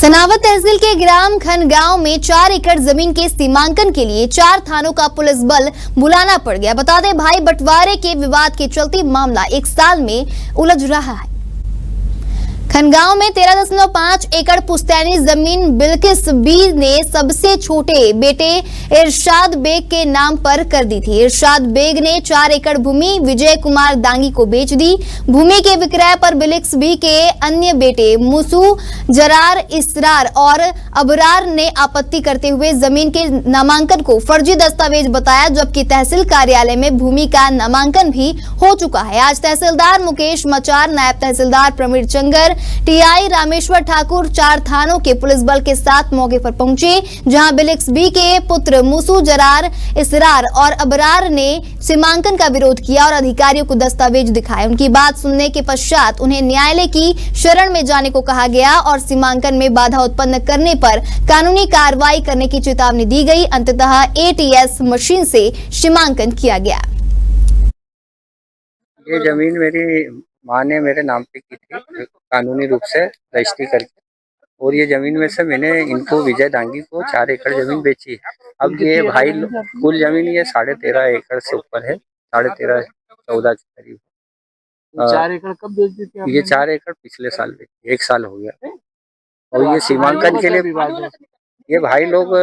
सनावद तहसील के ग्राम खनगांव में 4 एकड़ जमीन के सीमांकन के लिए 4 थानों का पुलिस बल बुलाना पड़ गया। बता दें, भाई बंटवारे के विवाद के चलते मामला 1 साल में उलझ रहा है। खनगांव में 13.5 एकड़ पुश्तैनी जमीन बिल्किस बी ने सबसे छोटे बेटे इरशाद बेग के नाम पर कर दी थी। इरशाद बेग ने 4 एकड़ भूमि विजय कुमार दांगी को बेच दी। भूमि के विक्रय पर बिल्किस बी के अन्य बेटे मुसू, जरार, इसरार और अबरार ने आपत्ति करते हुए जमीन के नामांकन को फर्जी दस्तावेज बताया, जबकि तहसील कार्यालय में भूमि का नामांकन भी हो चुका है। आज तहसीलदार मुकेश मचार, नायब तहसीलदार प्रवीण चंगर, टीआई रामेश्वर ठाकुर 4 थानों के पुलिस बल के साथ मौके पर पहुंचे, जहां बिल्किस बी के पुत्र मुसू, जरार, इसरार और अबरार ने सीमांकन का विरोध किया और अधिकारियों को दस्तावेज दिखाए। उनकी बात सुनने के पश्चात उन्हें न्यायालय की शरण में जाने को कहा गया और सीमांकन में बाधा उत्पन्न करने पर कानूनी कार्रवाई करने की चेतावनी दी गई। अंततः एटीएस मशीन से सीमांकन किया गया। ये जमीन मेरी माँ ने मेरे नाम पे की थी कानूनी रूप से रजिस्ट्री करके, और ये जमीन में से मैंने इनको विजय दांगी को 4 एकड़ जमीन बेची है। अब ये भाई कुल जमीन ये 13.5 एकड़ से ऊपर है, 13.5-14 के करीब। 4 एकड़ कब बेच दी थी आपने? ये 4 एकड़ पिछले साल बेची, 1 साल हो गया। और ये सीमांकन के लिए ये भाई लोग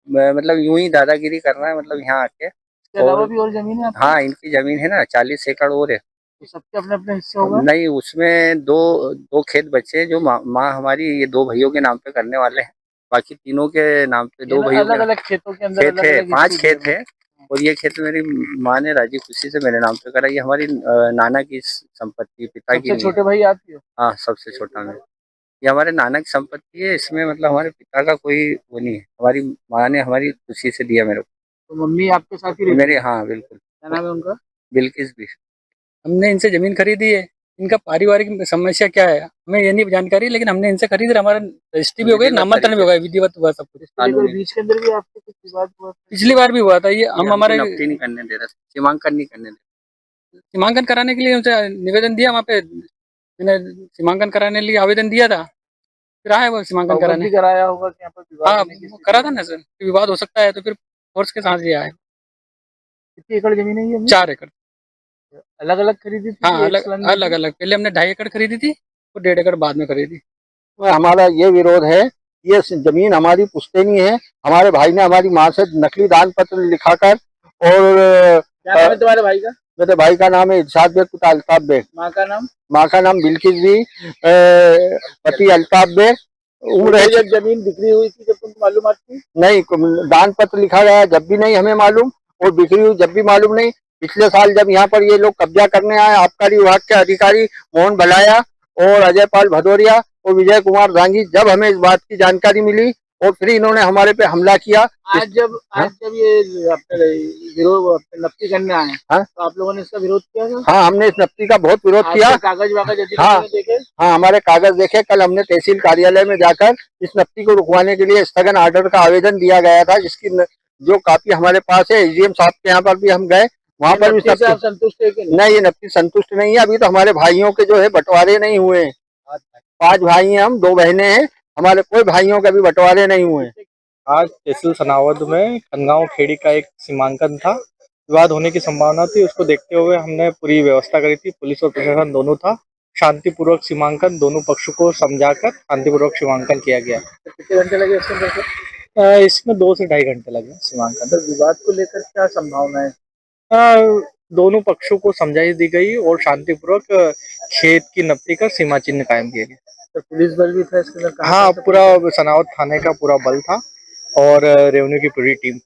मतलब यूं ही दादागिरी कर रहा है, मतलब यहाँ आके। अलावा भी और जमीन है? हाँ, इनकी जमीन है ना 40 एकड़ और है। तो सबके अपने अपने हिस्से होगा? नहीं, उसमें दो खेत बचे हैं जो माँ हमारी ये 2 भाइयों के नाम पे करने वाले हैं। बाकी तीनों के नाम पे 2 भाइयों अलग अलग खेतों के अंदर खेत है, 5 खेत है। और ये खेत मेरी माँ ने राजी खुशी से मेरे नाम पे करा। ये हमारी नाना की संपत्ति, पिता की। छोटे भाई आपकी हो? हाँ, सबसे छोटा मैं। ये हमारे नाना की संपत्ति है, इसमें मतलब हमारे पिता का कोई वो नहीं है। हमारी माँ ने हमारी खुशी से दिया मेरे को। तो मम्मी आपके साथ ही मेरे, हाँ बिल्कुल। क्या नाम है उनका? बिल्किस भी। हमने इनसे जमीन खरीदी है। इनका पारिवारिक समस्या क्या है हमें ये नहीं जानकारी, लेकिन हमने इनसे खरीदी। हमारा रजिस्ट्री भी हो गई, नामांकन भी हो गया, विधिवत हुआ सब कुछ। बीच के अंदर भी आपको कुछ विवाद हुआ? पिछली बार भी हुआ था। ये हम हमारे नफ्ती नहीं करने दे रहे, सीमांकन नहीं करने दे रहे। सीमांकन कराने के लिए उनसे निवेदन दिया, वहाँ पे मैंने सीमांकन कराने के लिए आवेदन दिया था। फिर आया वो सीमांकन कराने। कराया होगा कि यहाँ पर विवाद? हाँ, करा था ना सर, विवाद हो सकता है तो फिर फोर्स के साथ ये आए। कितनी एकड़ जमीन है ये? 4 एकड़ अलग अलग खरीदी थी? हाँ, अलग अलग। पहले हमने 2.5 एकड़ खरीदी थी और 1.5 एकड़ बाद में खरीदी। हमारा ये विरोध है, ये जमीन हमारी पुश्तैनी है। हमारे भाई ने हमारी माँ से नकली दान पत्र लिखाकर, और क्या नाम है तुम्हारे भाई का? मेरे भाई का नाम है इरशाद बेग, पिता अल्ताफ बेग। माँ का नाम? माँ का नाम बिल्किस बी, पति अल्ताफ बेग। उम्र है। जब जमीन बिक्री हुई थी जब तुमको मालूम थी? नहीं, दान पत्र लिखा गया जब भी नहीं हमें मालूम, और बिक्री हुई जब भी मालूम नहीं। पिछले साल जब यहाँ पर ये लोग कब्जा करने आए, आबकारी विभाग के अधिकारी मोहन भलाया और अजय पाल भदौरिया और विजय कुमार दांगी, जब हमें इस बात की जानकारी मिली और फिर इन्होंने हमारे पे हमला किया। आज जब ये विरोध नफ्ती करने आए, तो आप लोगों ने इसका विरोध किया था? हाँ, हमने इस नफ्ती का बहुत विरोध किया। कागज वागज देखे? हाँ, हमारे कागज देखे। कल हमने तहसील कार्यालय में जाकर इस नफ्ती को रुकवाने के लिए स्थगन आर्डर का आवेदन दिया गया था, जिसकी जो कापी हमारे पास है। एसडीएम साहब के यहाँ पर भी हम गए, वहाँ पर भी संतुष्ट है कि नहीं? ये नफ्ती संतुष्ट नहीं है। अभी तो हमारे भाइयों के जो है बंटवारे नहीं हुए हैं। 5 भाई हैं हम, 2 बहनें हैं। हमारे कोई भाइयों के अभी बंटवारे नहीं हुए। आज तहसील सनावद में खनगांव खेड़ी का एक सीमांकन था, विवाद होने की संभावना थी। उसको देखते हुए हमने पूरी व्यवस्था करी थी, पुलिस और प्रशासन दोनों था। शांतिपूर्वक सीमांकन, दोनों पक्षों को समझाकर शांतिपूर्वक सीमांकन किया गया। कितने घंटे लगे इसमें 2 से 2.5 घंटे लगे सीमांकन। तो विवाद को लेकर क्या संभावना है? दोनों पक्षों को समझाई दी गई और शांतिपूर्वक खेत की नफ्ती का सीमा चिन्ह कायम किया गया। तो पुलिस बल भी था इसके अंदर? हाँ, पूरा सनावद थाने का पूरा बल था और रेवेन्यू की पूरी टीम।